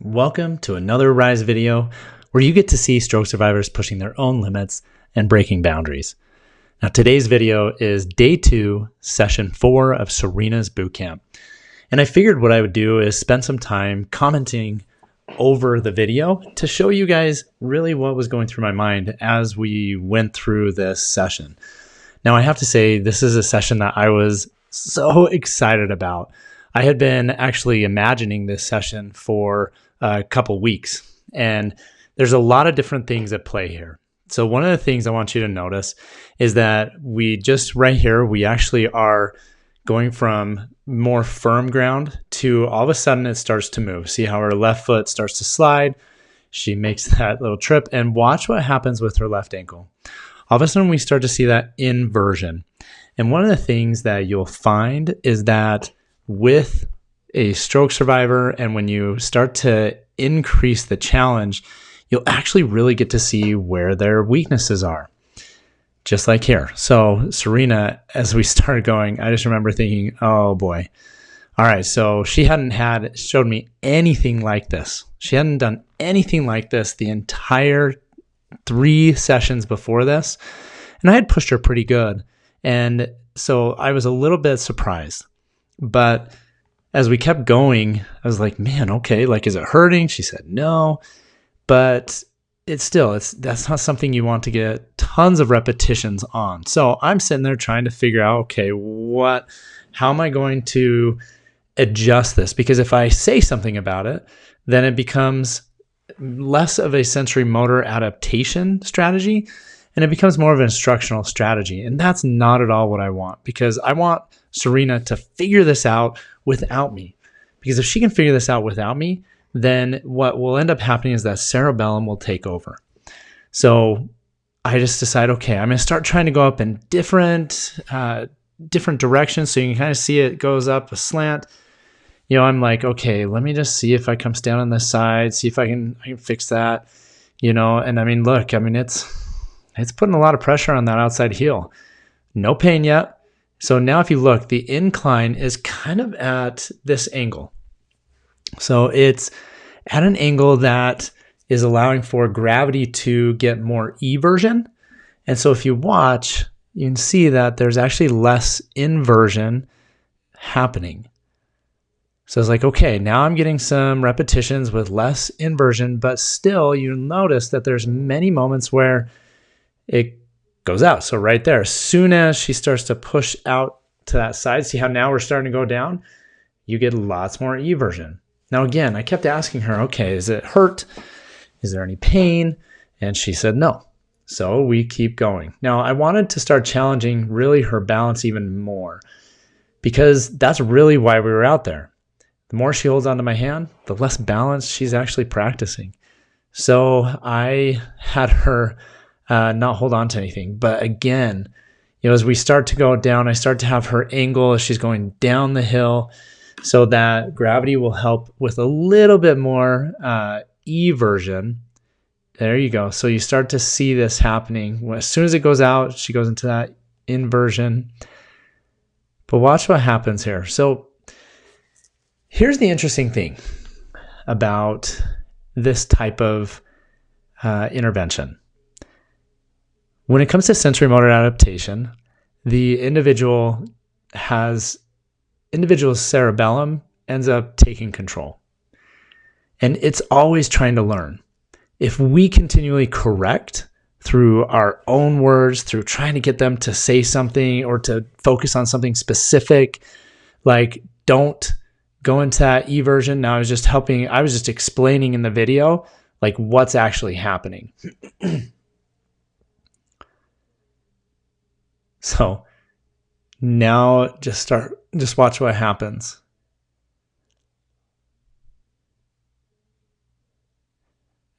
Welcome to another Rise video where you get to see stroke survivors pushing their own limits and breaking boundaries. Now today's video is day 2, session 4 of Serena's bootcamp. And I figured what I would do is spend some time commenting over the video to show you guys really what was going through my mind as we went through this session. Now I have to say this is a session that I was so excited about. I had been actually imagining this session for a couple weeks, and there's a lot of different things at play here. So one of the things I want you to notice is that we actually are going from more firm ground to all of a sudden it starts to move. See how her left foot starts to slide? She makes that little trip, and watch what happens with her left ankle. All of a sudden we start to see that inversion. And one of the things that you'll find is that with a stroke survivor, and when you start to increase the challenge, you'll actually really get to see where their weaknesses are. Just like here. So Serena, as we started going, I just remember thinking, oh boy. All right, so she hadn't showed me anything like this. She hadn't done anything like this the entire 3 sessions before this. And I had pushed her pretty good. And so I was a little bit surprised. But as we kept going, I was like, man, okay, like, is it hurting? She said no, but that's not something you want to get tons of repetitions on. So I'm sitting there trying to figure out, okay, how am I going to adjust this? Because if I say something about it, then it becomes less of a sensory motor adaptation strategy, and it becomes more of an instructional strategy. And that's not at all what I want, because I want Serena to figure this out without me. Because if she can figure this out without me, then what will end up happening is that cerebellum will take over. So I just decide, okay, I'm going to start trying to go up in different directions, so you can kind of see it goes up a slant. I'm like, okay, let me just see if I comes down on this side, see if I can fix that, and look, it's putting a lot of pressure on that outside heel. No pain yet. So now if you look, the incline is kind of at this angle. So it's at an angle that is allowing for gravity to get more eversion. And so if you watch, you can see that there's actually less inversion happening. So it's like, okay, now I'm getting some repetitions with less inversion, but still you notice that there's many moments where it goes out. So right there, as soon as she starts to push out to that side, see how now we're starting to go down? You get lots more eversion. Now again, I kept asking her, okay, is it hurt? Is there any pain? And she said no. So we keep going. Now I wanted to start challenging really her balance even more, because that's really why we were out there. The more she holds onto my hand, the less balance she's actually practicing. So I had her not hold on to anything. But again, as we start to go down, I start to have her angle as she's going down the hill, so that gravity will help with a little bit more eversion. There you go. So you start to see this happening. As soon as it goes out, she goes into that inversion. But watch what happens here. So here's the interesting thing about this type of intervention. When it comes to sensory motor adaptation, the individual's cerebellum ends up taking control. And it's always trying to learn. If we continually correct through our own words, through trying to get them to say something or to focus on something specific, like don't go into that eversion. Now I was just explaining in the video, like what's actually happening. So now just watch what happens.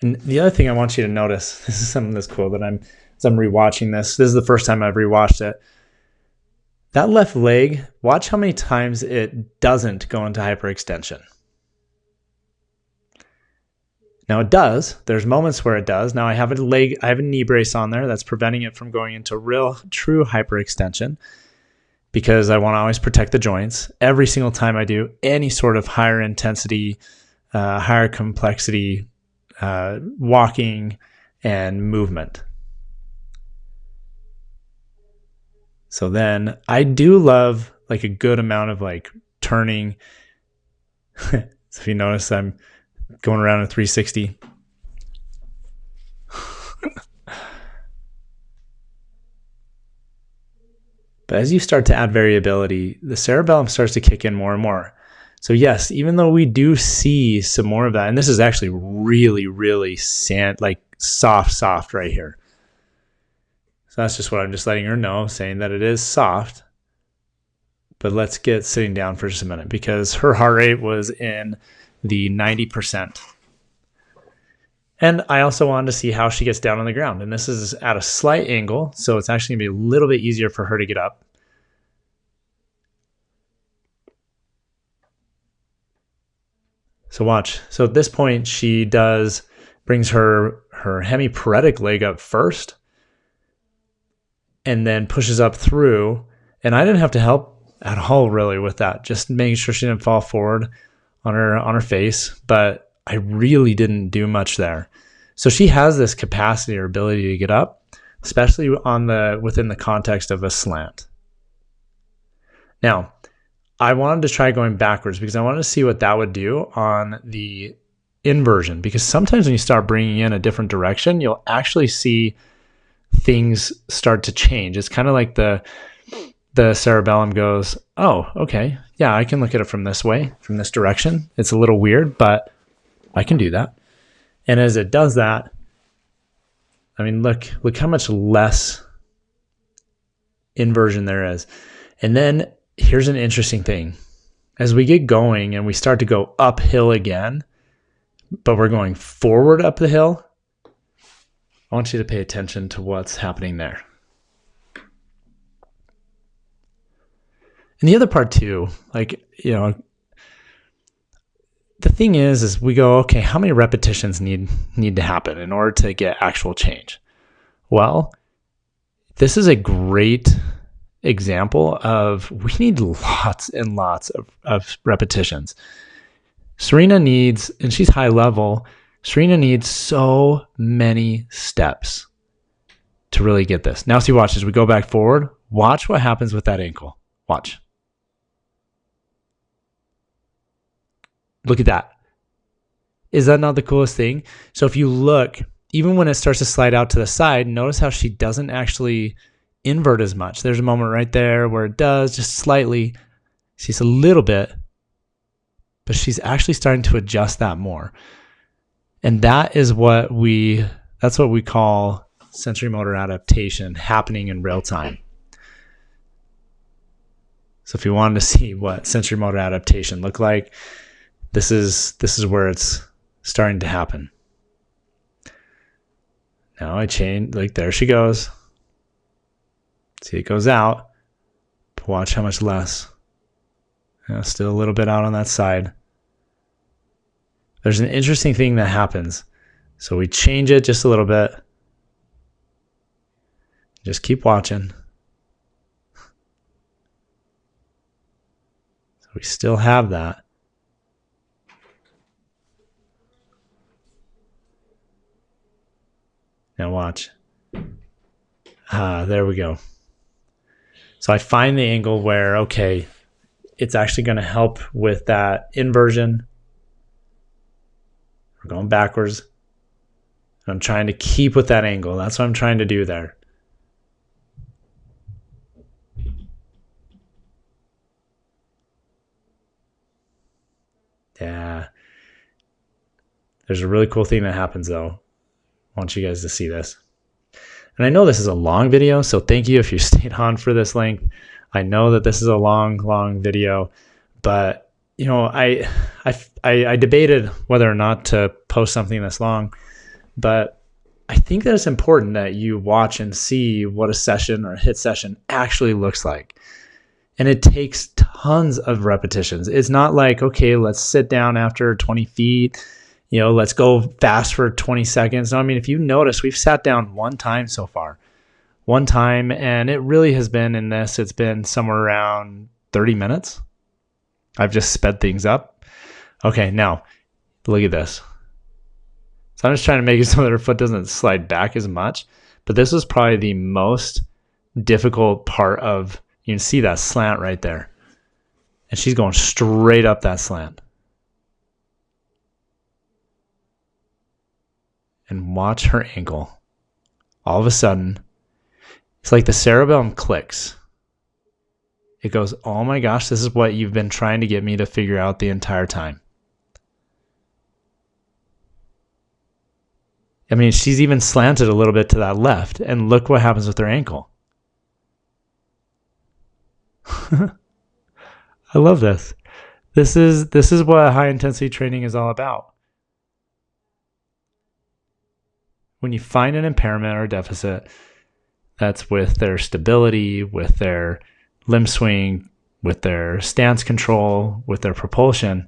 And the other thing I want you to notice, this is something that's cool that as I'm rewatching this. This is the first time I've rewatched it. That left leg, watch how many times it doesn't go into hyperextension. Now it does. There's moments where it does. Now I have a knee brace on there that's preventing it from going into true hyperextension, because I want to always protect the joints. Every single time I do any sort of higher intensity higher complexity walking and movement. So then I do love like a good amount of like turning. So if you notice, I'm going around a 360. But as you start to add variability, the cerebellum starts to kick in more and more. So yes, even though we do see some more of that, and this is actually really, really like soft right here. So that's just what I'm just letting her know, saying that it is soft. But let's get sitting down for just a minute because her heart rate was in the 90%. And I also wanted to see how she gets down on the ground. And this is at a slight angle, so it's actually going to be a little bit easier for her to get up. So watch. So at this point, she brings her hemiparetic leg up first and then pushes up through. And I didn't have to help at all really with that, just making sure she didn't fall forward on her face. But I really didn't do much there. So she has this capacity or ability to get up, especially within the context of a slant. Now, I wanted to try going backwards because I wanted to see what that would do on the inversion, because sometimes when you start bringing in a different direction, you'll actually see things start to change. It's kind of like the cerebellum goes, oh, okay, yeah, I can look at it from this way, from this direction. It's a little weird, but I can do that. And as it does that, I mean, look how much less inversion there is. And then here's an interesting thing. As we get going and we start to go uphill again, but we're going forward up the hill, I want you to pay attention to what's happening there. And the other part too, like, you know, the thing is we go, okay, how many repetitions need to happen in order to get actual change? Well, this is a great example of we need lots and lots of repetitions. Serena needs, and she's high level, Serena needs so many steps to really get this. Now see, watch as we go back forward. Watch what happens with that ankle. Watch. Look at that. Is that not the coolest thing? So if you look, even when it starts to slide out to the side, notice how she doesn't actually invert as much. There's a moment right there where it does, just slightly. She's a little bit, but she's actually starting to adjust that more. And that's what we call sensory motor adaptation happening in real time. So if you wanted to see what sensory motor adaptation looked like, this is where it's starting to happen. Now I change, like there she goes. See, it goes out, but watch how much less. Still a little bit out on that side. There's an interesting thing that happens. So we change it just a little bit. Just keep watching. So we still have that. Now watch. There we go. So I find the angle where, okay, it's actually going to help with that inversion. We're going backwards. And I'm trying to keep with that angle. That's what I'm trying to do there. Yeah. There's a really cool thing that happens though. I want you guys to see this. And I know this is a long video, so thank you if you stayed on for this length. I know that this is a long video, but you know, I debated whether or not to post something this long, but I think that it's important that you watch and see what a session or a HIIT session actually looks like. And it takes tons of repetitions. It's not like, okay, let's sit down after 20 feet, you know, let's go fast for 20 seconds. No, I mean, if you notice, we've sat down one time so far. One time, and it really has been in this, it's been somewhere around 30 minutes. I've just sped things up. Okay, now, But look at this. So I'm just trying to make it so that her foot doesn't slide back as much. But this was probably the most difficult part of, you can see that slant right there. And she's going straight up that slant. And watch her ankle. All of a sudden, it's like the cerebellum clicks. It goes, oh my gosh, this is what you've been trying to get me to figure out the entire time. I mean, she's even slanted a little bit to that left, and look what happens with her ankle. I love this. This is what high intensity training is all about. When you find an impairment or deficit that's with their stability, with their limb swing, with their stance control, with their propulsion,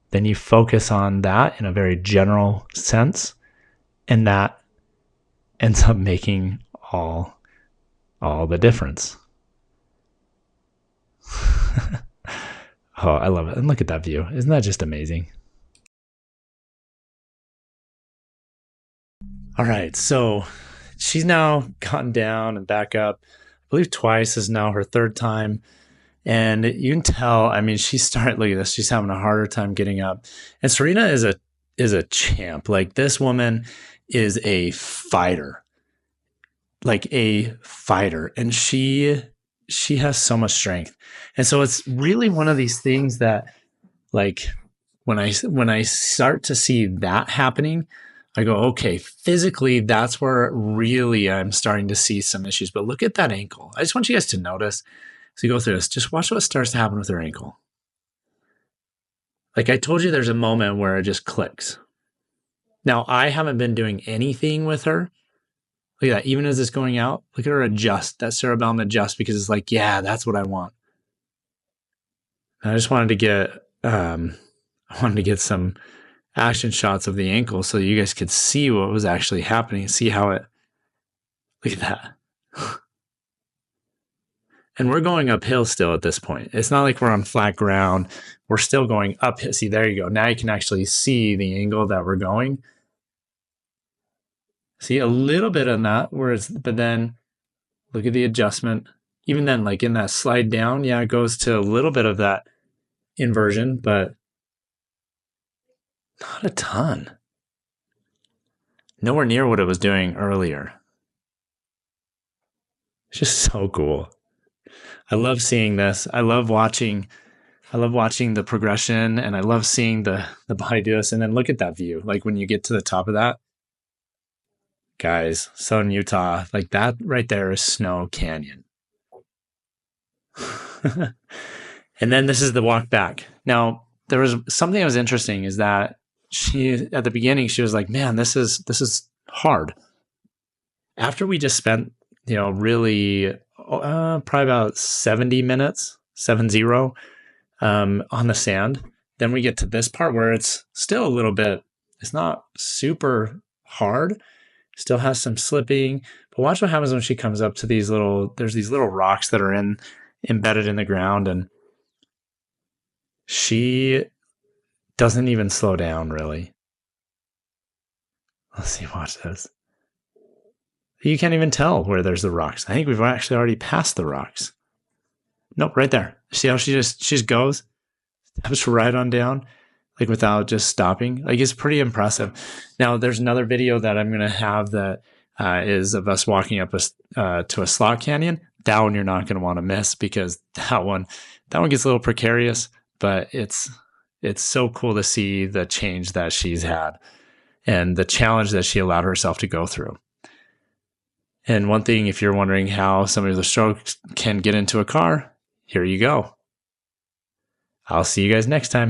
then you focus on that in a very general sense, and that ends up making all the difference. Oh, I love it. And look at that view. Isn't that just amazing? All right, so she's now gotten down and back up. I believe twice is now her third time. And you can tell, I mean, look at this. She's having a harder time getting up. And Serena is a champ. Like, this woman is a fighter. Like a fighter. And she has so much strength. And so it's really one of these things that, like, when I start to see that happening, I go, okay, physically, that's where really I'm starting to see some issues. But look at that ankle. I just want you guys to notice. So you go through this. Just watch what starts to happen with her ankle. Like I told you, there's a moment where it just clicks. Now, I haven't been doing anything with her. Look at that. Even as it's going out, look at her adjust. That cerebellum adjust, because it's like, yeah, that's what I want. And I just wanted to get some action shots of the ankle so you guys could see what was actually happening. See how it, look at that. And we're going uphill still at this point. It's not like we're on flat ground. We're still going up. See, there you go. Now you can actually see the angle that we're going. See a little bit on that, but then look at the adjustment. Even then, like in that slide down, yeah, it goes to a little bit of that inversion, but not a ton. Nowhere near what it was doing earlier. It's just so cool. I love seeing this. I love watching the progression, and I love seeing the body do this. And then look at that view. Like when you get to the top of that, guys, Southern Utah, like that right there is Snow Canyon. And then this is the walk back. Now, there was something that was interesting, is that at the beginning, she was like, man, this is hard. After we just spent, really probably about 70 minutes, 70, on the sand, then we get to this part where it's still a little bit, it's not super hard, still has some slipping, but watch what happens when she comes up to there's these little rocks that are embedded in the ground, and she doesn't even slow down, really. Let's see, watch this. You can't even tell where there's the rocks. I think we've actually already passed the rocks. Nope, right there. See how she just goes? Steps right on down, like without just stopping. Like, it's pretty impressive. Now, there's another video that I'm going to have that is of us walking up to a slot canyon. That one you're not going to want to miss, because that one gets a little precarious, but it's so cool to see the change that she's had and the challenge that she allowed herself to go through. And one thing, if you're wondering how somebody with a stroke can get into a car, here you go. I'll see you guys next time.